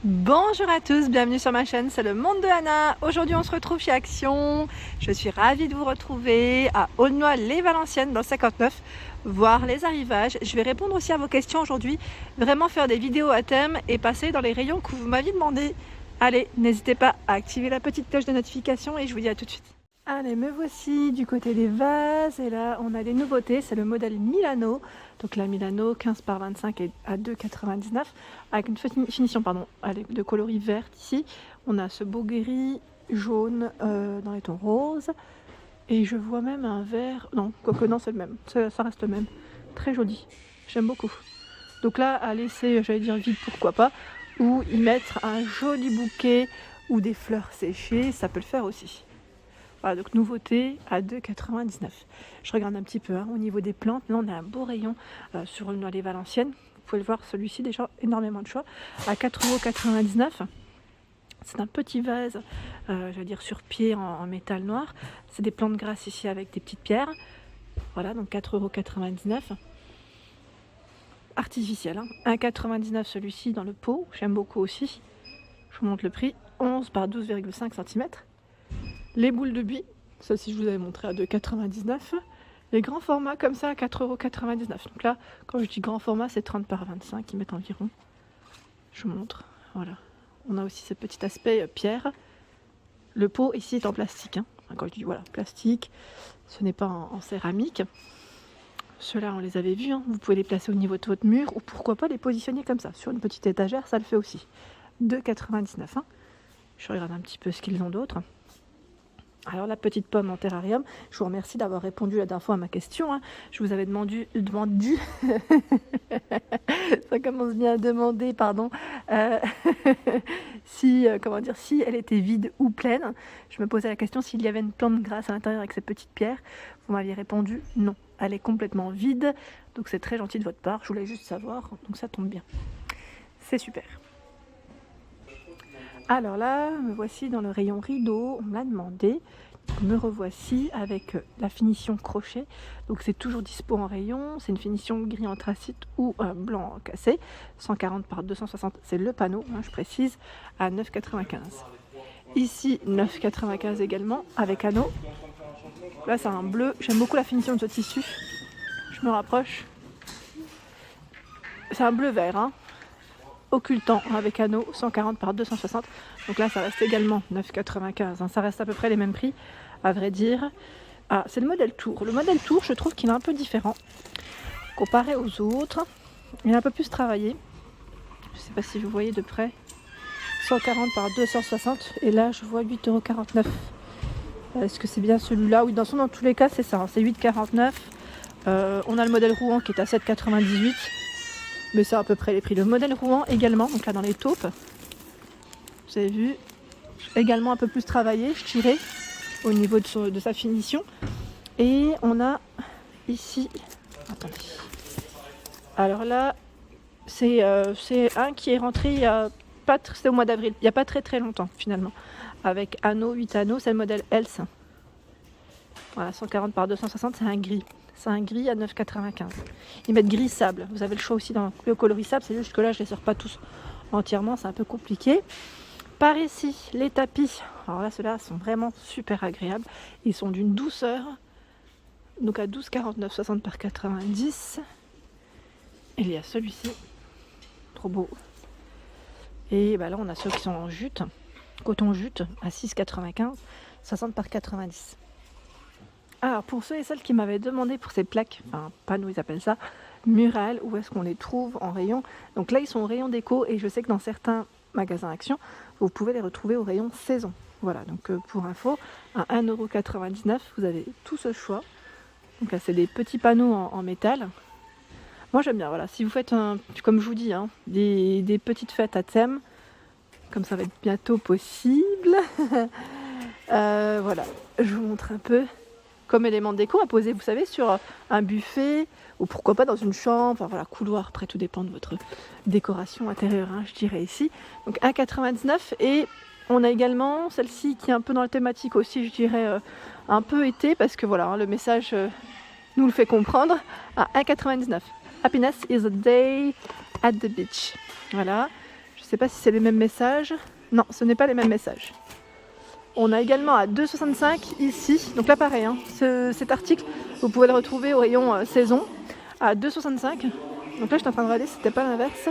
Bonjour à tous, bienvenue sur ma chaîne, c'est le monde de Anna. Aujourd'hui on se retrouve chez Action. Je suis ravie de vous retrouver à Aulnoy-les-Valenciennes dans le 59, voir les arrivages. Je vais répondre aussi à vos questions aujourd'hui, vraiment faire des vidéos à thème et passer dans les rayons que vous m'aviez demandé. Allez, n'hésitez pas à activer la petite cloche de notification et je vous dis à tout de suite. Allez, me voici du côté des vases et là on a des nouveautés, c'est le modèle Milano. Donc la Milano 15 par 25 est à 2,99 avec une finition de coloris vert ici. On a ce beau gris jaune dans les tons roses et je vois même un vert, non, quoique non c'est le même, ça reste le même, très joli, j'aime beaucoup. Donc là à laisser, j'allais dire vide pourquoi pas, ou y mettre un joli bouquet ou des fleurs séchées, ça peut le faire aussi. Voilà, donc nouveauté à 2,99. Je regarde un petit peu au niveau des plantes. Là, on a un beau rayon sur Aulnoy-les-Valenciennes. Vous pouvez le voir, celui-ci, déjà énormément de choix. À 4,99 €. C'est un petit vase, je veux dire sur pied en métal noir. C'est des plantes grasses ici avec des petites pierres. Voilà, donc 4,99 €. Artificiel, 1,99 € celui-ci dans le pot. J'aime beaucoup aussi. Je vous montre le prix. 11 par 12,5 cm. Les boules de buis, celle-ci je vous avais montré à 2,99 €. Les grands formats comme ça à 4,99 €. Donc là, quand je dis grand format, c'est 30 par 25 qui mettent environ. Je vous montre, voilà. On a aussi ce petit aspect pierre. Le pot ici est en plastique. Enfin, quand je dis voilà, plastique, ce n'est pas en céramique. Ceux-là, on les avait vus. Vous pouvez les placer au niveau de votre mur ou pourquoi pas les positionner comme ça. Sur une petite étagère, ça le fait aussi. 2,99 €. Je regarde un petit peu ce qu'ils ont d'autre. Alors la petite pomme en terrarium, je vous remercie d'avoir répondu la dernière fois à ma question. Je vous avais demandé ça commence bien à demander, pardon, si elle était vide ou pleine. Je me posais la question s'il y avait une plante grasse à l'intérieur avec ces petites pierres. Vous m'aviez répondu non, elle est complètement vide. Donc c'est très gentil de votre part, je voulais juste savoir, donc ça tombe bien. C'est super. Alors là, me voici dans le rayon rideau, on m'a demandé, me revoici avec la finition crochet, donc c'est toujours dispo en rayon, c'est une finition gris anthracite ou blanc cassé, 140 par 260, c'est le panneau, je précise, à 9,95. Ici, 9,95 également, avec anneau. Là c'est un bleu, j'aime beaucoup la finition de ce tissu, je me rapproche. C'est un bleu vert, occultant avec anneau, 140 par 260. Donc là ça reste également 9,95. Ça reste à peu près les mêmes prix à vrai dire. Ah, c'est le modèle Tour. Le modèle Tour, je trouve qu'il est un peu différent comparé aux autres. Il est un peu plus travaillé. Je ne sais pas si vous voyez de près. 140 par 260 et là je vois 8,49 €. Est-ce que c'est bien celui-là? Oui, dans tous les cas c'est ça, c'est 8,49 €. On a le modèle Rouen qui est à 7,98 €. Mais c'est à peu près les prix. Le modèle Rouen également, donc là dans les taupes, vous avez vu, également un peu plus travaillé, je dirais, au niveau de sa finition. Et on a ici, attendez, alors là, c'est un qui est rentré c'était au mois d'avril, il n'y a pas très longtemps finalement, avec anneau, 8 anneaux, c'est le modèle Else. Voilà, 140 par 260, c'est un gris. C'est un gris à 9,95. Ils mettent gris sable. Vous avez le choix aussi dans le coloris sable. C'est juste que là, je ne les sors pas tous entièrement. C'est un peu compliqué. Par ici, les tapis. Alors là, ceux-là sont vraiment super agréables. Ils sont d'une douceur. Donc à 12,49, 60 par 90. Il y a celui-ci. Trop beau. Et bah là, on a ceux qui sont en jute. Coton jute à 6,95. 60 par 90. Alors pour ceux et celles qui m'avaient demandé pour ces plaques, enfin panneaux ils appellent ça, murales, où est-ce qu'on les trouve en rayon? Donc là ils sont au rayon déco et je sais que dans certains magasins Action, vous pouvez les retrouver au rayon saison. Voilà, donc pour info, à 1,99 €, vous avez tout ce choix. Donc là c'est des petits panneaux en métal. Moi j'aime bien, voilà, si vous faites, comme je vous dis, des petites fêtes à thème, comme ça va être bientôt possible, voilà, je vous montre un peu. Comme élément de déco à poser, vous savez, sur un buffet ou pourquoi pas dans une chambre, enfin voilà, couloir, après tout dépend de votre décoration intérieure, je dirais ici. Donc 1,99 € et on a également celle-ci qui est un peu dans la thématique aussi, je dirais un peu été parce que voilà, le message nous le fait comprendre à 1,99 €. Happiness is a day at the beach. Voilà, je Je sais pas si c'est les mêmes messages. Non, ce n'est pas les mêmes messages. On a également à 2,65 ici. Donc là pareil, hein, cet article, vous pouvez le retrouver au rayon saison à 2,65. Donc là je suis en train de regarder si c'était pas l'inverse.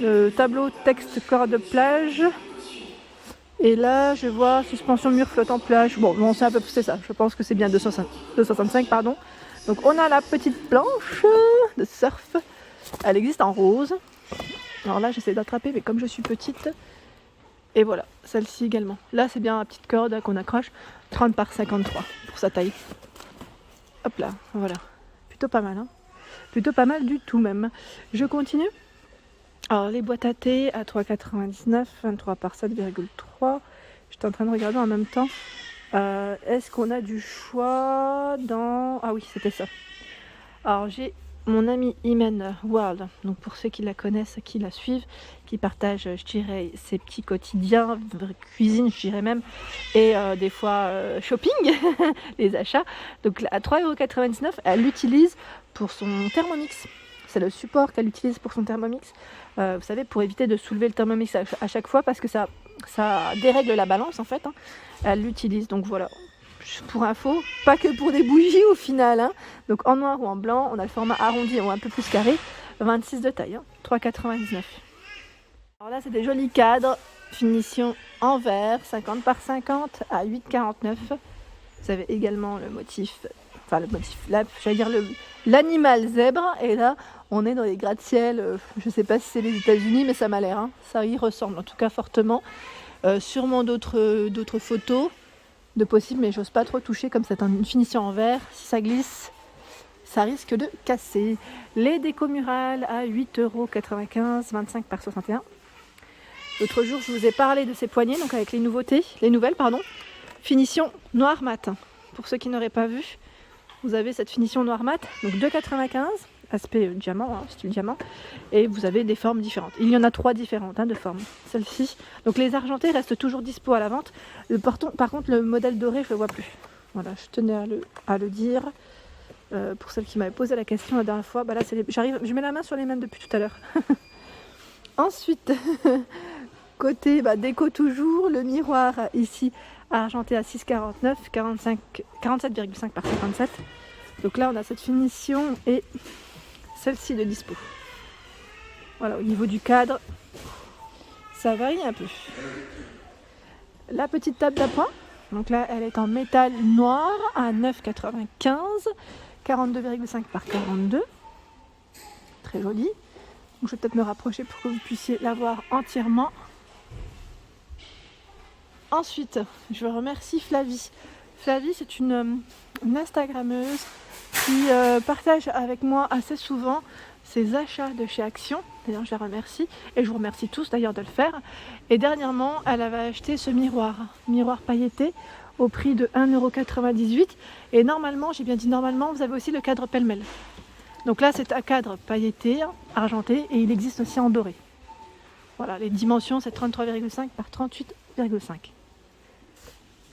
Le tableau texte corps de plage. Et là je vois suspension mur flottant plage. Bon, c'est un peu c'est ça. Je pense que c'est bien 2,65 pardon. Donc on a la petite planche de surf. Elle existe en rose. Alors là j'essaie d'attraper mais comme je suis petite. Et voilà, celle-ci également. Là c'est bien la petite corde qu'on accroche. 30 par 53 pour sa taille. Hop là, voilà. Plutôt pas mal, hein. Plutôt pas mal du tout même. Je continue. Alors les boîtes à thé à 3,99, 23 par 7,3. J'étais en train de regarder en même temps. Est-ce qu'on a du choix dans... Ah oui, c'était ça. Alors j'ai mon ami Imen World, donc pour ceux qui la connaissent, qui la suivent, qui partagent, je dirais, ses petits quotidiens, cuisine, je dirais même, et des fois shopping, les achats. Donc à 3,99 €, elle l'utilise pour son Thermomix. C'est le support qu'elle utilise pour son Thermomix. Vous savez, pour éviter de soulever le Thermomix à chaque fois, parce que ça dérègle la balance en fait. Hein. Elle l'utilise, donc voilà. Pour info, pas que pour des bougies au final. Hein. Donc en noir ou en blanc, on a le format arrondi ou un peu plus carré, 26 de taille, hein, 3,99 €. Alors là, c'est des jolis cadres, finition en verre, 50 par 50 à 8,49 €. Vous avez également le motif, là, j'allais dire l'animal zèbre. Et là, on est dans les gratte-ciel. Je ne sais pas si c'est les États-Unis, mais ça m'a l'air. Hein. Ça y ressemble, en tout cas fortement. Sûrement d'autres photos de possible, mais j'ose pas trop toucher comme c'est une finition en verre. Si ça glisse, ça risque de casser. Les décos murales à 8,95 €, 25 par 61. L'autre jour, je vous ai parlé de ces poignées, donc avec les nouvelles, finition noir mat. Pour ceux qui n'auraient pas vu, vous avez cette finition noir mat, donc 2,95 €, aspect diamant, hein, style diamant, et vous avez des formes différentes. Il y en a 3 différentes de formes. Celle-ci, donc les argentés restent toujours dispo à la vente. Par contre, le modèle doré, je le vois plus. Voilà, je tenais à le dire. Pour celles qui m'avaient posé la question la dernière fois, là, je mets la main sur les mêmes depuis tout à l'heure. Ensuite, côté déco toujours, le miroir ici argenté à 6,49, 47,5 par 57. Donc là, on a cette finition et celle-ci de dispo. Voilà, au niveau du cadre, ça varie un peu. La petite table d'appoint, donc là, elle est en métal noir à 9,95, 42,5 par 42. Très jolie. Donc, je vais peut-être me rapprocher pour que vous puissiez la voir entièrement. Ensuite, je remercie Flavie. Flavie, c'est une Instagrammeuse qui partage avec moi assez souvent ses achats de chez Action. D'ailleurs, je la remercie et je vous remercie tous d'ailleurs de le faire. Et dernièrement, elle avait acheté ce miroir pailleté au prix de 1,98 €. Et normalement, j'ai bien dit normalement, vous avez aussi le cadre pêle-mêle. Donc là, c'est un cadre pailleté, argenté, et il existe aussi en doré. Voilà, les dimensions, c'est 33,5 par 38,5.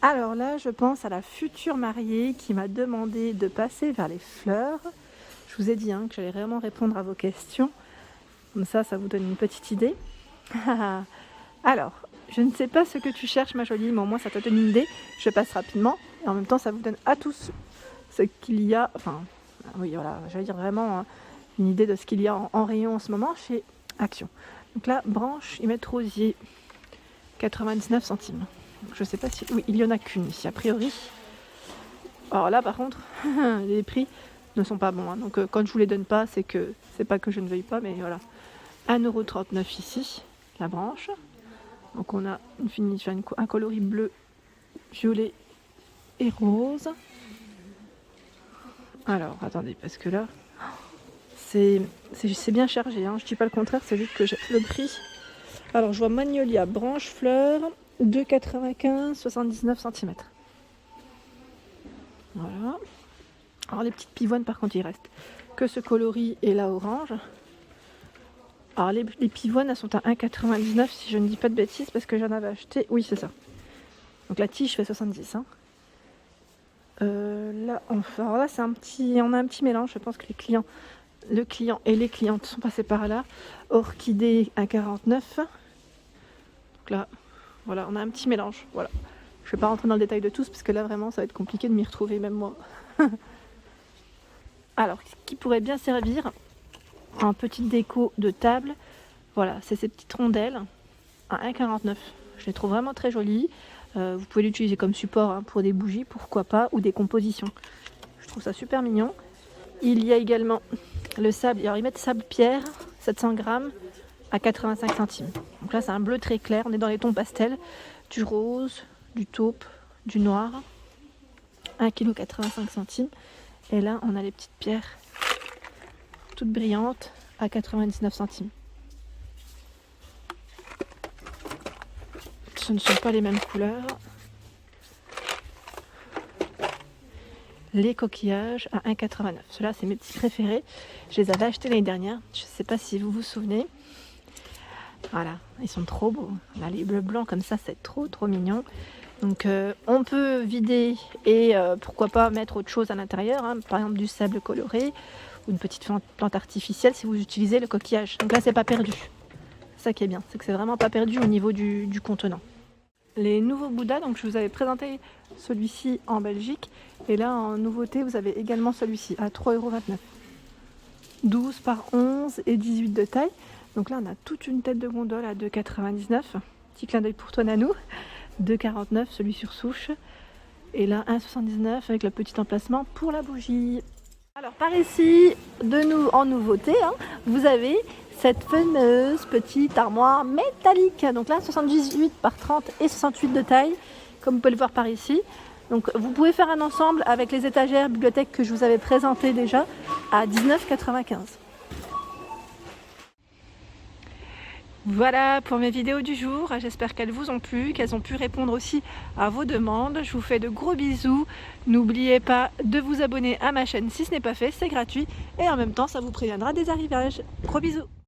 Alors là, je pense à la future mariée qui m'a demandé de passer vers les fleurs. Je vous ai dit que j'allais vraiment répondre à vos questions. Comme ça vous donne une petite idée. Alors, je ne sais pas ce que tu cherches, ma jolie, mais au moins ça te donne une idée. Je passe rapidement. Et en même temps, ça vous donne à tous ce qu'il y a... oui, voilà, j'allais dire vraiment une idée de ce qu'il y a en rayon en ce moment chez Action. Donc là, branche, ils mettent rosier, 99 centimes. Je ne sais pas si... Oui, il n'y en a qu'une ici, a priori. Alors là, par contre, les prix ne sont pas bons. Donc quand je ne vous les donne pas, c'est pas que je ne veuille pas, mais voilà. 1,39 € ici, la branche. Donc on a une finition, un coloris bleu, violet et rose. Alors, attendez, parce que là, c'est bien chargé. Je ne dis pas le contraire, c'est juste que j'ai le prix. Alors, je vois magnolia, branche, fleur, 2,95, 79 cm. Voilà. Alors, les petites pivoines, par contre, il reste que ce coloris et la orange. Alors, les pivoines, elles sont à 1,99 si je ne dis pas de bêtises, parce que j'en avais acheté. Oui, c'est ça. Donc, la tige fait 70. Là, alors là, on a un petit mélange. Je pense que le client et les clientes sont passés par là. Orchidée 1,49, Donc là, voilà, on a un petit mélange. Voilà. Je ne vais pas rentrer dans le détail de tous parce que là vraiment ça va être compliqué de m'y retrouver, même moi. Alors, ce qui pourrait bien servir en petite déco de table, voilà, c'est ces petites rondelles à 1,49. Je les trouve vraiment très jolies. Vous pouvez l'utiliser comme support hein, pour des bougies, pourquoi pas, ou des compositions. Je trouve ça super mignon. Il y a également le sable, alors ils mettent sable pierre, 700 grammes à 85 centimes. Donc là c'est un bleu très clair, on est dans les tons pastels, du rose, du taupe, du noir. 1,85 kg. Et là on a les petites pierres toutes brillantes à 99 centimes. Ce ne sont pas les mêmes couleurs. Les coquillages à 1,89. Ceux-là, c'est mes petits préférés. Je les avais achetés l'année dernière. Je ne sais pas si vous vous souvenez. Voilà, ils sont trop beaux. Là, les bleus blancs comme ça, c'est trop mignon. Donc, on peut vider et pourquoi pas mettre autre chose à l'intérieur. Hein, par exemple, du sable coloré ou une petite plante artificielle si vous utilisez le coquillage. Donc là, c'est pas perdu. Ça qui est bien, c'est que c'est vraiment pas perdu au niveau du contenant. Les nouveaux Bouddhas, donc je vous avais présenté celui-ci en Belgique et là en nouveauté vous avez également celui-ci à 3,29 €. 12 par 11 et 18 de taille. Donc là on a toute une tête de gondole à 2,99 €. Petit clin d'œil pour toi Nanou. 2,49 € celui sur souche. Et là 1,79 € avec le petit emplacement pour la bougie. Alors par ici, de nous en nouveauté, hein, vous avez cette fameuse petite armoire métallique. Donc là 78 par 30 et 68 de taille, comme vous pouvez le voir par ici. Donc vous pouvez faire un ensemble avec les étagères bibliothèque que je vous avais présenté déjà à 19,95 €. Voilà pour mes vidéos du jour, j'espère qu'elles vous ont plu, qu'elles ont pu répondre aussi à vos demandes. Je vous fais de gros bisous, n'oubliez pas de vous abonner à ma chaîne si ce n'est pas fait, c'est gratuit et en même temps ça vous préviendra des arrivages. Gros bisous.